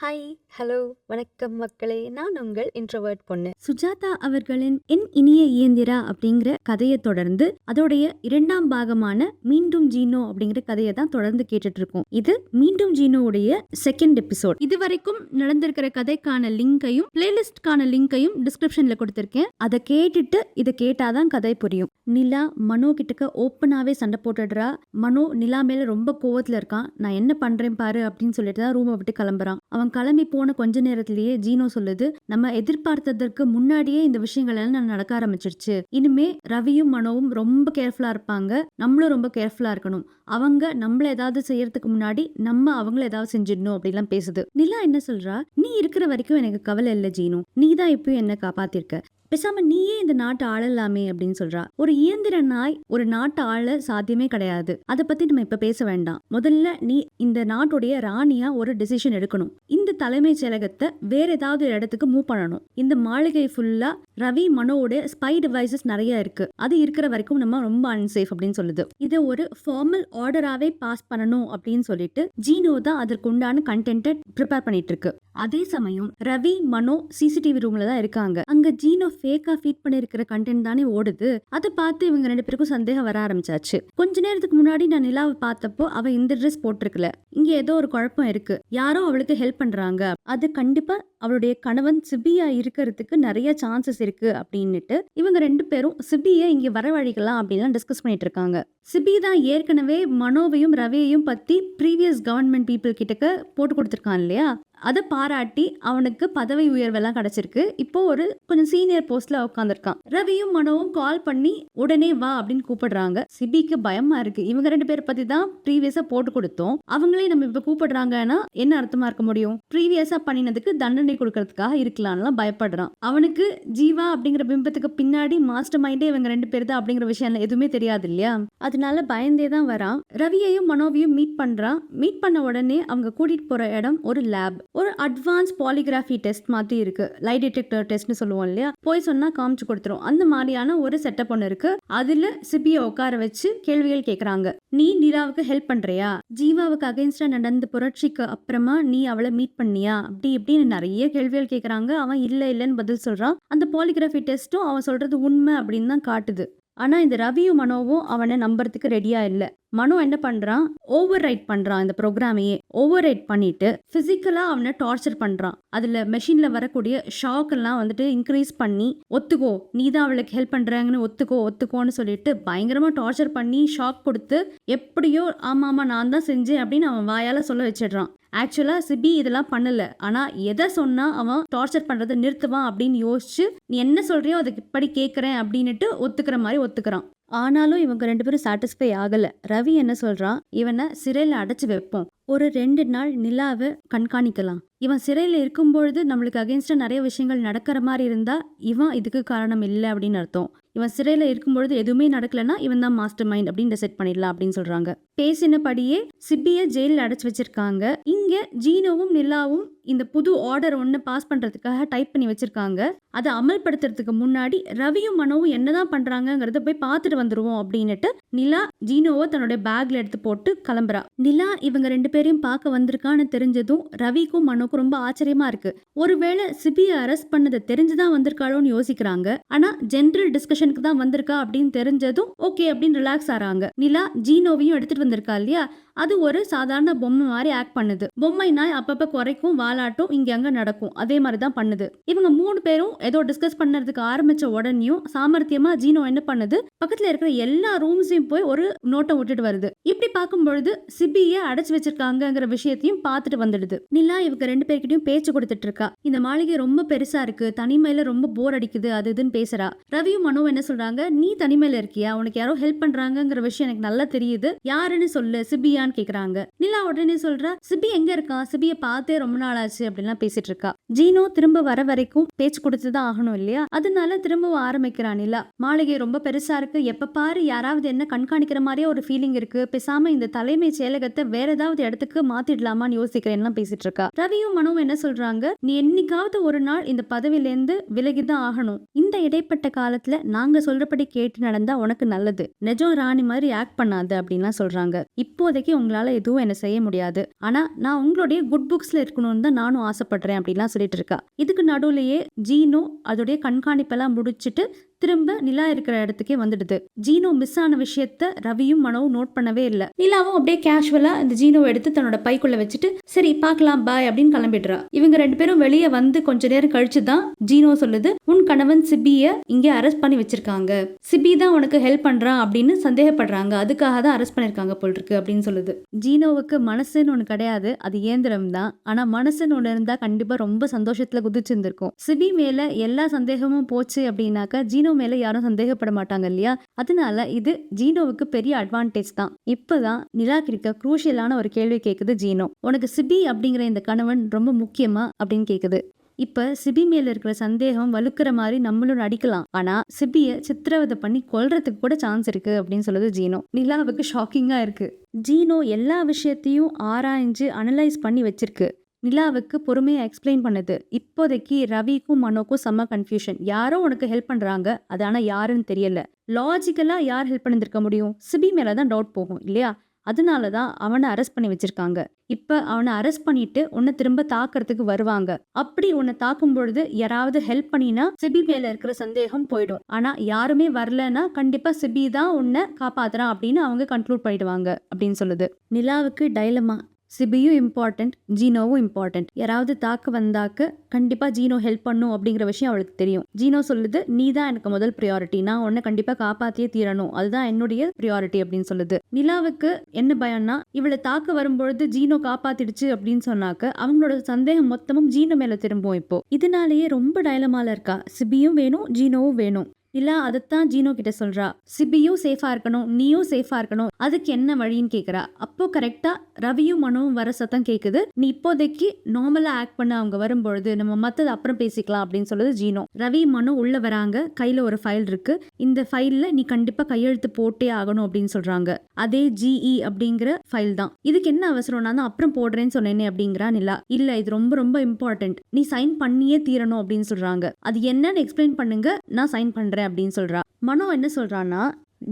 Hi, hello, வணக்கம் மக்களே! நான் உங்கள் இன்ட்ரோவர்ட் பொண்ணு. சுஜாதா அவர்களின் என் இனிய இயந்திரா அப்படிங்கிற கதையை தொடர்ந்து அதோடைய 2ஆம் பாகமான மீண்டும் ஜீனோ அப்படிங்கிற கதையை தான் தொடர்ந்து கேட்டுட்டு இருக்கோம். இது மீண்டும் ஜீனோவுடைய செகண்ட் எபிசோட். இது வரைக்கும் நடந்திருக்கிற கதைக்கான லிங்கையும் பிளேலிஸ்ட்கான லிங்கையும் டிஸ்கிரிப்ஷன்ல கொடுத்திருக்கேன். அதை கேட்டுட்டு இதை கேட்டாதான் கதை புரியும். நிலா மனோ கிட்டக்க ஓப்பனாவே சண்டை போட்டுடுறா. மனோ நிலா மேல ரொம்ப கோவத்துல இருக்கான். நான் என்ன பண்றேன் பாரு அப்படின்னு சொல்லிட்டு தான் ரூமை விட்டு கிளம்புறான். அவன் கிளம்பி போன கொஞ்ச நேரத்திலேயே ஜீனோ சொல்லுது, நம்ம எதிர்பார்த்ததற்கு முன்னாடியே இந்த விஷயங்கள் எல்லாம் நடக்க ஆரம்பிச்சிருச்சு. இனிமே ரவியும் மனோவும் ரொம்ப கேர்ஃபுல்லா இருப்பாங்க. நம்மளும் ரொம்ப கேர்ஃபுல்லா இருக்கணும். அவங்க நம்மள ஏதாவது செய்யறதுக்கு முன்னாடி நம்ம அவங்கள ஏதாவது செஞ்சிடணும் அப்படிலாம் பேசுது. நிலா என்ன சொல்றா, நீ இருக்கிற வரைக்கும் எனக்கு கவலை இல்லை ஜீனோ, நீ தான் இப்பயும் என்ன காப்பாத்திருக்க, பேசாம நீயே இந்த நாட்டை ஆளலாமே அப்படின்னு சொல்றா. ஒரு இயந்திர நாய் ஒரு நாட்டை ஆள சாத்தியமே கிடையாது. அதை பத்தி நம்ம இப்ப பேச வேண்டாம். முதல்ல நீ இந்த நாட்டுடைய ராணியா ஒரு டிசிஷன் எடுக்கணும். இந்த தலைமைச் செயலகத்தை வேற ஏதாவது இடத்துக்கு மூவ் பண்ணணும். இந்த மாளிகை ஃபுல்லா ரவி மனோட ஸ்பை டிவைசஸ் நிறைய இருக்கு. அது இருக்கிற வரைக்கும் நம்ம ரொம்ப அன்சேஃப் அப்படின்னு சொல்லுது. இதை ஒரு ஃபார்மல் ஆர்டராவே பாஸ் பண்ணணும் அப்படின்னு சொல்லிட்டு ஜீனோ தான் அதற்கு உண்டான கண்டென்ட்டை ப்ரிப்பேர் பண்ணிட்டு இருக்கு. அதே சமயம் ரவி மனோ சிசிடிவி ரூம்ல தான் இருக்காங்க. அங்க ஜீனோ ஃபேக்கா ஃபீட் பண்ணிருக்கிற கண்டென்ட் தானே ஓடுது. அதை பார்த்து இவங்க 2 பேருக்கும் சந்தேகம் வர ஆரம்பிச்சாச்சு. கொஞ்ச நேரத்துக்கு முன்னாடி நான் நிலாவை பார்த்தப்போ அவ இந்த ட்ரெஸ் போட்டிருக்கல, இங்க ஏதோ ஒரு குழப்பம் இருக்கு, யாரோ அவளுக்கு ஹெல்ப் பண்றாங்க, அது கண்டிப்பா அவளுடைய கணவன் சிபியா இருக்கிறதுக்கு நிறைய சான்சஸ் இருக்கு அப்படின்னுட்டு இவங்க 2 பேரும் சிபியை இங்க வரவழைக்கலாம் அப்படின்லாம் டிஸ்கஸ் பண்ணிட்டு இருக்காங்க. சிபி தான் ஏற்கனவே மனோவையும் ரவியையும் பத்தி ப்ரீவியஸ் கவர்மெண்ட் பீப்புள் கிட்டக்க போட்டு கொடுத்துருக்கான் இல்லையா, அதை பாராட்டி அவனுக்கு பதவி உயர்வெல்லாம் கிடைச்சிருக்கு. இப்போ ஒரு கொஞ்சம் சீனியர் போஸ்ட்ல உட்காந்துருக்கான். ரவியும் மனோவும் கால் பண்ணி உடனே வா அப்படின்னு கூப்பிடுறாங்க. சிபிக்கு பயமா இருக்கு. இவங்க 2 பேரை பத்தி தான் ப்ரீவியஸா போட்டு கொடுத்தோம், அவங்களே நம்ம இப்ப கூப்பிடுறாங்கன்னா என்ன அர்த்தமா இருக்க முடியும்? ப்ரீவியஸா பண்ணினதுக்கு தண்டனை கொடுக்கறதுக்காக இருக்கலாம்லாம் பயப்படுறான். அவனுக்கு ஜீவா அப்படிங்கிற பிம்பத்துக்கு பின்னாடி மாஸ்டர் மைண்டே இவங்க 2 பேர் தான் அப்படிங்கிற விஷயம் எதுவுமே தெரியாது இல்லையா, அதனால பயந்தே தான் வரான். ரவியையும் மனோவையும் மீட் பண்றான். மீட் பண்ண உடனே அவங்க கூட்டிட்டு போற இடம் ஒரு லேப், ஒரு அட்வான்ஸ் பாலிகிராஃபி டெஸ்ட் மாதிரி இருக்கு. லை டிடெக்டர் டெஸ்ட்னு சொல்லுவோம் இல்லையா, போய் சொன்னா காமிச்சு கொடுத்துரும். அந்த மாதிரியான ஒரு செட்டப் ஒன்று இருக்கு. அதுல சிபியை உட்கார வச்சு கேள்விகள் கேட்கறாங்க. நீ நிலாவுக்கு ஹெல்ப் பண்றியா, ஜீவாவுக்கு அகைன்ஸ்டா நடந்த புரட்சிக்கு அப்புறமா நீ அவளை மீட் பண்ணியா, அப்படி இப்படின்னு நிறைய கேள்விகள் கேட்கறாங்க. அவன் இல்லைன்னு பதில் சொல்றான். அந்த பாலிகிராஃபி டெஸ்ட்டும் அவன் சொல்றது உண்மை அப்படின்னு தான் காட்டுது. ஆனா இந்த ரவியும் மனோவும் அவனை நம்புறதுக்கு ரெடியா இல்ல. மனோ என்ன பண்றான், ஓவர் ரைட் பண்றான். இந்த ப்ரோக்ராமையே ஓவர் ரைட் பண்ணிட்டு பிசிக்கலா அவனை டார்ச்சர் பண்றான். அதுல மெஷின்ல வரக்கூடிய ஷாக் எல்லாம் வந்துட்டு இன்க்ரீஸ் பண்ணி, ஒத்துக்கோ நீ தான் அவளுக்கு ஹெல்ப் பண்றாங்கன்னு ஒத்துக்கோன்னு சொல்லிட்டு பயங்கரமா டார்ச்சர் பண்ணி ஷாக் கொடுத்து எப்படியோ ஆமா நான் தான் செஞ்சேன் அப்படின்னு அவன் வாயால சொல்ல வச்சிடுறான். ஆக்சுவலா சிபி இதெல்லாம் பண்ணல, ஆனா எதை சொன்னா அவன் டார்ச்சர் பண்றதை நிறுத்துவான் அப்படின்னு யோசிச்சு நீ என்ன சொல்றியோ அதுக்கு இப்படி கேட்கறேன் அப்படின்னுட்டு ஒத்துக்கிற மாதிரி ஒத்துக்கிறான். ஆனாலும் இவங்க 2 பேரும் சாட்டிஸ்ஃபை ஆகல. ரவி என்ன சொல்றான், இவனை சிறையில அடைச்சு வைப்போம், ஒரு 2 நாள் நிலாவை கண்காணிக்கலாம். இவன் சிறையில இருக்கும்பொழுது நம்மளுக்கு அகேன்ஸ்டா நிறைய விஷயங்கள் நடக்கிற மாதிரி இருந்தா இவன் இதுக்கு காரணம் இல்லை அப்படின்னு அர்த்தம். இவன் சிறையில இருக்கும்பொழுது எதுவுமே நடக்கலன்னா இவன் தான் மாஸ்டர் மைண்ட் அப்படின்னு செட் பண்ணிடலாம் அப்படின்னு சொல்றாங்க. பேசினபடியே சிபியை ஜெயிலில் அடைச்சு வச்சிருக்காங்க. இங்க ஜீனோவும் நிலாவும் இந்த புது ஆர்டர் ஒன்று பாஸ் பண்றதுக்காக டைப் பண்ணி வச்சிருக்காங்க. அதை அமல்படுத்துறதுக்கு முன்னாடி ரவியும் மனோவும் என்னதான் பண்றாங்கிறத போய் பார்த்துட்டு வந்துருவோம் அப்படின்னுட்டு நிலா ஜீனோவை தன்னுடைய பேக்ல எடுத்து போட்டு கிளம்புறா. நிலா இவங்க 2 பேரையும் பார்க்க வந்திருக்கான்னு தெரிஞ்சதும் ரவிக்கும் மனோக்கும் ரொம்ப ஆச்சரியமா இருக்கு. ஒருவேளை சிபியை அரெஸ்ட் பண்ணதை தெரிஞ்சுதான் வந்திருக்காளோன்னு யோசிக்கிறாங்க. ஆனா ஜெனரல் டிஸ்கஷனுக்கு தான் வந்திருக்கா அப்படின்னு தெரிஞ்சதும் ஓகே அப்படின்னு ரிலாக்ஸ் ஆறாங்க. நிலா ஜீனோவையும் எடுத்துட்டு வந்திருக்கா இல்லையா, அது ஒரு சாதாரண பொம்மை மாதிரி ஆக்ட் பண்ணுது. பொம்மை நாய் அப்பப்ப குறைக்கும் வாலாட்டும் இங்க அங்க நடக்கும், அதே மாதிரி தான் பண்ணுது. இவங்க 3 பேரும் ஏதோ டிஸ்கஸ் பண்ணறதுக்கு ஆரம்பிச்ச உடனேயும் சாமர்த்தியமா ஜீனோ என்ன பண்ணுது, பக்கத்துல இருக்கிற எல்லா ரூம்ஸையும் போய் ஒரு நோட்டம் விட்டுட்டு வருது. இப்படி பார்க்கும் பொழுது சிபியை அடைச்சு வச்சிருக்காங்கிற விஷயத்தையும் பார்த்துட்டு வந்துடுது. நிலா இவங்க 2 பேர்கிட்டயும் பேச்சு கொடுத்துட்டு இருக்கா. இந்த மாளிகை ரொம்ப பெருசா இருக்கு, தனிமையில ரொம்ப போர் அடிக்குது அது இதுன்னு பேசுறா. ரவியும் மனோ என்ன சொல்றாங்க, நீ தனிமையில இருக்கியா, உனக்கு யாரோ ஹெல்ப் பண்றாங்கிற விஷயம் எனக்கு நல்லா தெரியுது, யாருன்னு சொல்லு, சிபியா கேக்குறாங்க. நிலா உடனே சொல்றா, சிபி எங்க இருக்கா, சிபியை பார்த்தே ரொம்ப நாள் ஆச்சு அப்படின்லாம் பேசிட்டு இருக்கா. ஜீனோ திரும்ப வர வரைக்கும் பேச்சு கொடுத்துதான் ஆகணும் இல்லையா, அதனால திரும்பவும் ஆரம்பிக்கிறா நிலா. மாளிகை ரொம்ப பெருசா இருக்கு, எப்ப பாரு யாராவது என்ன கண்காணிக்கிற மாதிரியே ஒரு ஃபீலிங் இருக்கு, பேசாம இந்த தலைமை செயலகத்தை வேற ஏதாவது இடத்துக்கு மாத்திடலாமான்னு யோசிக்கிறேன்லாம் பேசிட்டு இருக்கா. ரவியும் மனோவும் என்ன சொல்றாங்க, நீ என்னைக்காவது ஒரு நாள் இந்த பதவியிலேருந்து விலகிதான் ஆகணும். இந்த இடைப்பட்ட காலத்துல நாங்க சொல்றபடி கேட்டு நடந்தா உனக்கு நல்லது. நிஜம் ராணி மாதிரி ஆக்ட் பண்ணாது அப்படின்லாம் சொல்றாங்க. இப்போதைக்கு உங்களால எதுவும் என்ன செய்ய முடியாது, ஆனா நான் உங்களுடைய குட் புக்ஸ்ல இருக்கணும்னு தான் நானும் ஆசைப்படுறேன் அப்படின்லாம் சொல்லிட்டு இருக்கா. இதுக்கு நடுவுலயே ஜீனோ அதோடைய கண்காணிப்பெல்லாம் முடிச்சிட்டு திரும்ப நிலா இருக்கிற இடத்துக்கே வந்துடுது. ஜீனோ மிஸ் ஆன விஷயத்த ரவியும் மனோவும் நோட் பண்ணவே இல்லை. நிலாவும் அப்படியே கேஷுவலா இந்த ஜீனோவை எடுத்து தன்னோட பைக்குள்ள வச்சுட்டு சரி பார்க்கலாம் பாய் அப்படின்னு கிளம்பிடுறா. இவங்க 2 பேரும் வெளியே வந்து கொஞ்ச நேரம் கழிச்சுதான் ஜீனோ சொல்லுது, உன் கணவன் சிபிய இங்க அரெஸ்ட் பண்ணி வச்சிருக்காங்க, சிபி தான் உனக்கு ஹெல்ப் பண்றான் அப்படின்னு சந்தேகப்படுறாங்க, அதுக்காக தான் அரெஸ்ட் பண்ணிருக்காங்க போல் இருக்கு அப்படின்னு சொல்லுது. ஜீனோவுக்கு மனசுன்னு ஒண்ணு கிடையாது, அது இயந்திரம் தான். ஆனா மனசுன்னு ஒண்ணு இருந்தா கண்டிப்பா ரொம்ப சந்தோஷத்துல குதிச்சிருந்திருக்கும். சிபி மேல எல்லா சந்தேகமும் போச்சு அப்படின்னாக்கா ஜீனோ மேல யாரும் சந்தேகப்பட மாட்டாங்க இல்லையா. அதனால இது ஜீனோவுக்கு பெரிய அட்வான்டேஜ் தான். இப்பதான் நிலா கிட்ட குரூஷியலான ஒரு கேள்வி கேக்குது ஜீனோ, உனக்கு சிபி அப்படிங்கிற இந்த கணவன் ரொம்ப முக்கியமா அப்படின்னு கேக்குது. இப்ப சிபி மேல இருக்கிற சந்தேகம் வலுக்கிற மாதிரி நம்மளும் நடிக்கலாம், ஆனா சிபிய சித்திரவதை பண்ணி கொல்றதுக்கு கூட சான்ஸ் இருக்கு அப்படின்னு சொல்லுது ஜீனோ. நிலாவுக்கு ஷாக்கிங்கா இருக்கு. ஜீனோ எல்லா விஷயத்தையும் ஆராய்ஞ்சு அனலைஸ் பண்ணி வச்சிருக்கு. நிலாவுக்கு பொறுமையா எக்ஸ்பிளைன் பண்ணுது. இப்போதைக்கு ரவிக்கும் மனோக்கும் செம்ம கன்ஃபியூஷன். யாரோ உனக்கு ஹெல்ப் பண்றாங்க, அது ஆனா யாருன்னு தெரியல. லாஜிக்கலா யார் ஹெல்ப் பண்ணிருக்க முடியும்? சிபி மேலதான் டவுட் போகும் இல்லையா. அதனாலதான் அவனை அரெஸ்ட் பண்ணி வச்சிருக்காங்க. இப்ப அவனை அரெஸ்ட் பண்ணிட்டு உன்னை திரும்ப தாக்குறதுக்கு வருவாங்க. அப்படி உன்னை தாக்கும் பொழுது யாராவது ஹெல்ப் பண்ணினா சிபி மேல இருக்கிற சந்தேகம் போயிடும். ஆனா யாருமே வரலன்னா கண்டிப்பா சிபி தான் உன்னை காப்பாத்துறான் அப்படின்னு அவங்க கன்க்ளூட் பண்ணிடுவாங்க அப்படின்னு சொல்லுது. நிலாவுக்கு டைலமா, சிபியும் இம்பார்ட்டன்ட், ஜீனோவும் இம்பார்ட்டன்ட். யாராவது தாக்க வந்தாக்க கண்டிப்பா ஜீனோ ஹெல்ப் பண்ணும் அப்படிங்கிற விஷயம் அவளுக்கு தெரியும். ஜீனோ சொல்லுது, நீ தான் எனக்கு முதல் ப்ரியாரிட்டி, நான் உன்னை கண்டிப்பா காப்பாத்தியே தீரணும், அதுதான் என்னுடைய ப்ரியாரிட்டி அப்படின்னு சொல்லுது. நிலாவுக்கு என்ன பயம்னா, இவளை தாக்க வரும்பொழுது ஜீனோ காப்பாத்திடுச்சு அப்படின்னு சொன்னாக்க அவங்களோட சந்தேகம் மொத்தமும் ஜீனோ மேல திரும்பும். இப்போ இதனாலேயே ரொம்ப டைலமால இருக்கா. சிபியும் வேணும், ஜீனோவும் வேணும். நிலா அதைத்தான் ஜீனோ கிட்ட சொல்றா. சிபியும் சேஃபா இருக்கணும், நீயும் சேஃபா இருக்கணும், அதுக்கு என்ன வழின்னு கேக்குறா. அப்போ கரெக்டா ரவியும் மனோவும் வர சத்தம் கேக்குது. நீ இப்போதைக்கு நார்மலா ஆக்ட் பண்ண, அவங்க வரும்பொழுது நம்ம மத்தது அப்புறம் பேசிக்கலாம் அப்படின்னு சொல்லுது ஜீனோ. ரவி மனோ உள்ள வராங்க. கையில ஒரு ஃபைல் இருக்கு. இந்த ஃபைல்ல நீ கண்டிப்பா கையெழுத்து போட்டே ஆகணும் அப்படின்னு சொல்றாங்க. அதே ஜிஇ அப்படிங்கிற ஃபைல் தான். இதுக்கு என்ன அவசரம், நான் தான் அப்புறம் போடுறேன்னு சொன்னேனே அப்படிங்கிறா நிலா. இல்ல இது ரொம்ப ரொம்ப இம்பார்ட்டன்ட், நீ சைன் பண்ணியே தீரணும் அப்படின்னு சொல்றாங்க. அது என்னன்னு எக்ஸ்பிளைன் பண்ணுங்க, நான் சைன் பண்றேன் அப்படின்னு சொல்றா. மனோ என்ன சொல்றான்னா,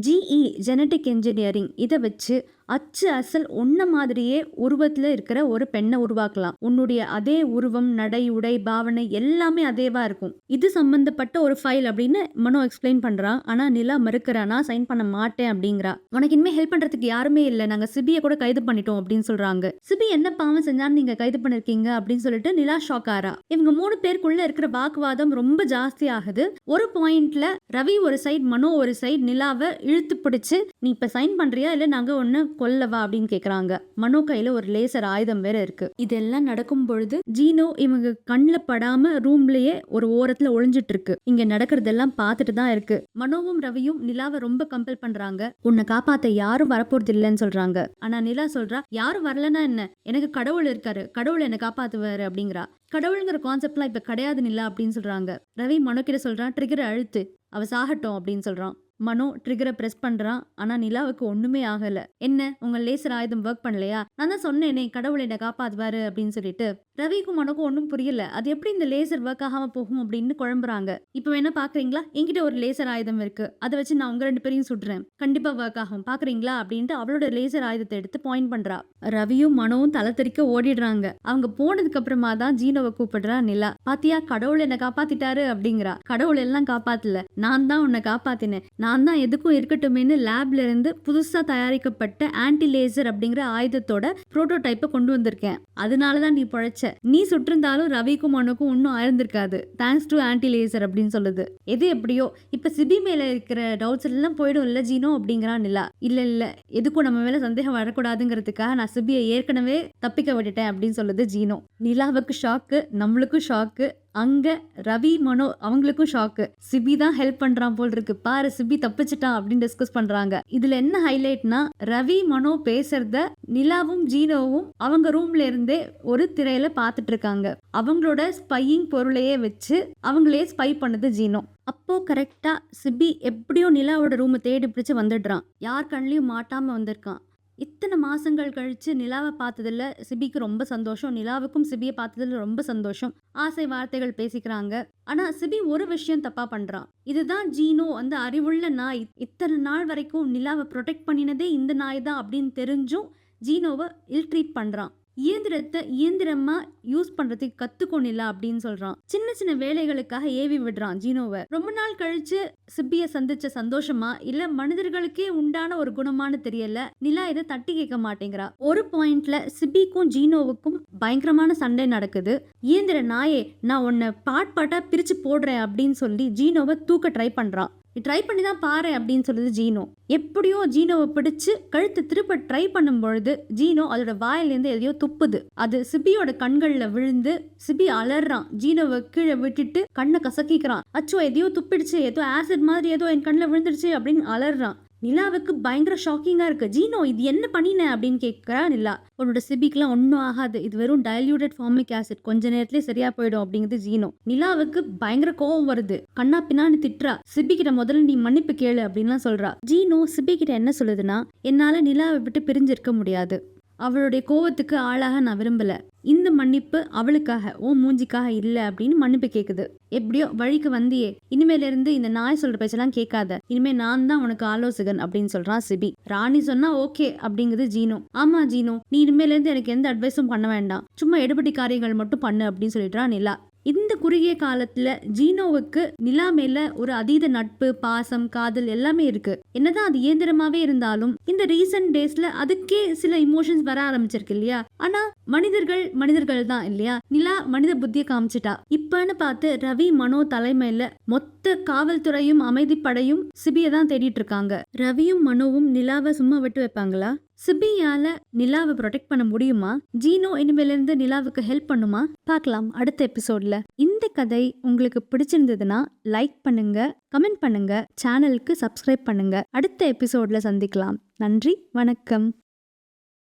ஜிஇ ஜெனடிக் இன்ஜினியரிங் இதை வச்சு அச்சு அசல் ஒன்ன மாதிரியே உருவத்துல இருக்கிற ஒரு பெண்ணை உருவாக்கலாம். உன்னுடைய அதே உருவம், நடை, உடை, பாவனை எல்லாமே அதேவா இருக்கும். இது சம்பந்தப்பட்ட ஒரு ஃபைல் அப்படின்னு மனோ எக்ஸ்பிளைன் பண்றான். ஆனா நிலா மறுக்கிறா, நான் சைன் பண்ண மாட்டேன் அப்படிங்கிறா. உனக்கு இனிமே ஹெல்ப் பண்றதுக்கு யாருமே இல்லை, நாங்க சிபியை கூட கைது பண்ணிட்டோம் அப்படின்னு சொல்றாங்க. சிபி என்ன பாவம் செஞ்சான்னு நீங்க கைது பண்ணிருக்கீங்க அப்படின்னு சொல்லிட்டு நிலா ஷாக் ஆறா. இவங்க 3 பேருக்குள்ள இருக்கிற வாக்குவாதம் ரொம்ப ஜாஸ்தி ஆகுது. ஒரு பாயிண்ட்ல ரவி ஒரு சைடு, மனோ ஒரு சைடு நிலாவை இழுத்து பிடிச்சு, நீ இப்ப சைன் பண்றியா இல்ல நாங்க ஒன்னு கொல்லவா அப்படின்னு கேக்குறாங்க. மனோ கையில ஒரு லேசர் ஆயுதம் வேற இருக்கு. இதெல்லாம் நடக்கும் பொழுது ஜீனோ இவங்க கண்ணுல படாம ரூம்லயே ஒரு ஓரத்துல ஒளிஞ்சிட்டு இருக்கு. இங்க நடக்கிறதெல்லாம் பார்த்துட்டு தான் இருக்கு. மனோவும் ரவியும் நிலாவை ரொம்ப கம்பல் பண்றாங்க. உன்னை காப்பாத்த யாரும் வரப்போறது இல்லைன்னு சொல்றாங்க. ஆனா நிலா சொல்றா, யாரும் வரலன்னா என்ன, எனக்கு கடவுள் இருக்காரு, கடவுள் என்னை காப்பாத்துவாரு அப்படிங்கிறா. கடவுளுங்கிற கான்செப்ட்லாம் இப்ப கிடையாது நிலா அப்படின்னு சொல்றாங்க. ரவி மனோ கிட்ட சொல்றான், ட்ரிகரை அழுத்து, அவ சாகட்டும் அப்படின்னு சொல்றான். மனோ ட்ரிகரை பிரஸ் பண்றான். ஆனா நிலாவுக்கு ஒண்ணுமே ஆகல. என்ன, உங்க லேசர் ஆயுதம் ஒர்க் பண்ணலையா? நான் தான் சொன்னேனே கடவுள் என்ன காப்பாத்துவாரு அப்படின்னு சொல்லிட்டு. ரவிக்கும் மனோக்கும் ஒன்றும் புரியல. அது எப்படி இந்த லேசர் ஒர்க் ஆகாம போகும் அப்படின்னு குழம்புறாங்க. இப்ப வேணா பாக்குறீங்களா, என்கிட்ட ஒரு லேசர் ஆயுதம் இருக்கு, அதை வச்சு நான் உங்க 2 பேரையும் சுடுறேன், கண்டிப்பா ஒர்க் ஆகும், பாக்குறீங்களா அப்படின்ட்டு அவளோட லேசர் ஆயுதத்தை எடுத்து பாயிண்ட் பண்றா. ரவியும் மனோவும் தலை தெறிக்க ஓடிடுறாங்க. அவங்க போனதுக்கு அப்புறமா தான் ஜீனோவை கூப்பிடுறா நிலா. பாத்தியா, கடவுள் என்ன காப்பாத்திட்டாரு அப்படிங்கிறா. கடவுள் எல்லாம் காப்பாத்தல, நான் தான் உன்னை காப்பாத்தினேன், நான் தான் எதுக்கும் இருக்கட்டுமேனு லேப்ல இருந்து புதுசா தயாரிக்கப்பட்ட ஆன்டி லேசர் அப்படிங்கிற ஆயுதத்தோட புரோட்டோடைப்பை கொண்டு வந்திருக்கேன், அதனாலதான் நீ பொழைச்ச, நீ சுட்டிருந்தாலும் ரவிக்கும் மனுக்கும் ஒன்னும் ஆயிருந்திருக்காது, தேங்க்ஸ் டு ஆன்டி லேசர் அப்படின்னு சொல்லுது. எது எப்படியோ இப்ப சிபி மேல இருக்கிற டவுட்ஸ் எல்லாம் போயிடும் இல்ல ஜீனோ அப்படிங்கிறான் நிலா. இல்ல எதுக்கும் நம்ம மேல சந்தேகம் வரக்கூடாதுங்கிறதுக்காக நான் சிபியை ஏற்கனவே தப்பிக்க விட்டுட்டேன் அப்படின்னு சொல்லுது ஜீனோ. நிலாவுக்கு ஷாக்கு, நம்மளுக்கும் ஷாக்கு. அங்க ரவி மனோ அவங்களுக்கும் ஷாக்கு. சிபி தான் ஹெல்ப் பண்றான் போல் இருக்கு, பாரு சிபி தப்பிச்சிட்டான் அப்படின்னு டிஸ்கஸ் பண்றாங்க. இதுல என்ன ஹைலைட்னா ரவி மனோ பேசுறத நிலாவும் ஜீனோவும் அவங்க ரூம்ல இருந்தே ஒரு திரையில பாத்துட்டு இருக்காங்க. அவங்களோட ஸ்பையிங் பொருளையே வச்சு அவங்களே ஸ்பை பண்ணது ஜீனோ. அப்போ கரெக்டா சிபி எப்படியோ நிலாவோட ரூமை தேடி பிடிச்சு வந்துடுறான். யார் கண்ணிலையும் மாட்டாம வந்திருக்கான். இத்தனை மாசங்கள் கழிச்சு நிலாவை பார்த்ததுல சிபிக்கு ரொம்ப சந்தோஷம். நிலாவுக்கும் சிபியை பார்த்ததுல ரொம்ப சந்தோஷம். ஆசை வார்த்தைகள் பேசிக்கிறாங்க. ஆனா சிபி ஒரு விஷயம் தப்பா பண்றான். இதுதான் ஜீனோ அந்த அறிவுள்ள நாய். இத்தனை நாள் வரைக்கும் நிலாவை ப்ரொடெக்ட் பண்ணினதே இந்த நாய் தான் அப்படின்னு தெரிஞ்சும் ஜீனோவை இல் ட்ரீட் பண்றான். இயந்திரத்தை இயந்திரமா யூஸ் பண்றதுக்கு கத்துக்கோனில்ல அப்படின்னு சொல்றான். சின்ன சின்ன வேலைகளுக்காக ஏவி விடுறான் ஜீனோவை. ரொம்ப நாள் கழிச்சு சிபிய சந்திச்ச சந்தோஷமா இல்ல மனிதர்களுக்கே உண்டான ஒரு குணமானு தெரியல. நிலா இதை தட்டி கேட்க மாட்டேங்கிறா. ஒரு பாயிண்ட்ல சிபிக்கும் ஜீனோவுக்கும் பயங்கரமான சண்டை நடக்குது. இயந்திர நாயே, நான் உன்னை பாட்டா பிரிச்சு போடுறேன் அப்படின்னு சொல்லி ஜீனோவை தூக்க ட்ரை பண்றான். ட்ரை பண்ணி தான் பாரு அப்படின்னு சொல்லுது ஜீனோ. எப்படியோ ஜீனோவை பிடிச்சு கழுத்து திருப்ப ட்ரை பண்ணும் பொழுது ஜீனோ அதோட வாயிலேருந்து எதையோ துப்புது. அது சிபியோட கண்கள்ல விழுந்து சிபி அலறான். ஜீனோவை கீழே விட்டுட்டு கண்ணை கசக்கிக்கிறான். அச்சோ எதையோ துப்பிடுச்சு, ஏதோ ஆசிட் மாதிரி ஏதோ என் கண்ணில் விழுந்துடுச்சு அப்படின்னு அலறான். நிலாவுக்கு பயங்கர ஷாக்கிங்கா இருக்கு. ஜீனோ இது என்ன பண்ணின அப்படின்னு கேட்கிறா நிலா. உன்னோட சிபிக்கெல்லாம் ஒன்றும் ஆகாது, இது வெறும் டைல்யூட்டட் ஃபார்மிக் ஆசிட், கொஞ்ச நேரத்திலே சரியா போயிடும் அப்படிங்கிறது ஜீனோ. நிலாவுக்கு பயங்கர கோவம் வருது. கண்ணா பின்னான்னு திட்டுறா. சிபி கிட்ட முதல்ல நீ மன்னிப்பு கேளு அப்படின்லாம் சொல்றா. ஜீனோ சிபி கிட்ட என்ன சொல்லுதுன்னா, என்னால நிலாவை விட்டு பிரிஞ்சிருக்க முடியாது, அவளுடைய கோவத்துக்கு ஆளாக நான் விரும்பல, இந்த மன்னிப்பு அவளுக்காக ஓ மூஞ்சிக்காக இல்லை அப்படின்னு மன்னிப்பு கேக்குது. எப்படியோ வழிக்கு வந்தியே, இனிமேல இருந்து இந்த நாய் சொல்ற பேச்செல்லாம் கேட்காத, இனிமே நான் தான் உனக்கு ஆலோசகன் அப்படின்னு சொல்றான் சிபி. ராணி சொன்னா ஓகே அப்படிங்குது ஜீனோ. ஆமா ஜீனோ, நீ இனிமேல இருந்து எனக்கு எந்த அட்வைஸும் பண்ண வேண்டாம், சும்மா எடுபடி காரியங்கள் மட்டும் பண்ணு அப்படின்னு சொல்லிடுறா நிலா. இந்த குறுகிய காலத்துல ஜீனோவுக்கு நிலா மேல ஒரு அதீத நட்பு, பாசம், காதல் எல்லாமே இருக்கு. என்னதான் அது இயந்திரமாவே இருந்தாலும் இந்த ரீசன்ட் டேஸ்ல அதுக்கே சில இமோஷன்ஸ் வர ஆரம்பிச்சிருக்கு இல்லையா. ஆனா மனிதர்கள் தான் இல்லையா. நிலா மனித புத்திய காமிச்சிட்டா. இப்பன்னு பார்த்து ரவி மனோ தலைமையில மொத்த காவல்துறையும் அமைதிப்படையும் சிபியை தான் தேடிட்டு இருக்காங்க. ரவியும் மனோவும் நிலாவை சும்மா விட்டு வைப்பாங்களா? சிபியால நிலாவை ப்ரொடெக்ட் பண்ண முடியுமா? ஜீனோ இனிமேல இருந்து நிலாவுக்கு ஹெல்ப் பண்ணுமா? பார்க்கலாம் அடுத்த எபிசோட்ல. இந்த கதை உங்களுக்கு பிடிச்சிருந்ததுன்னா லைக் பண்ணுங்க, கமெண்ட் பண்ணுங்க, சேனலுக்கு சப்ஸ்கிரைப் பண்ணுங்க. அடுத்த எபிசோட்ல சந்திக்கலாம். நன்றி, வணக்கம்.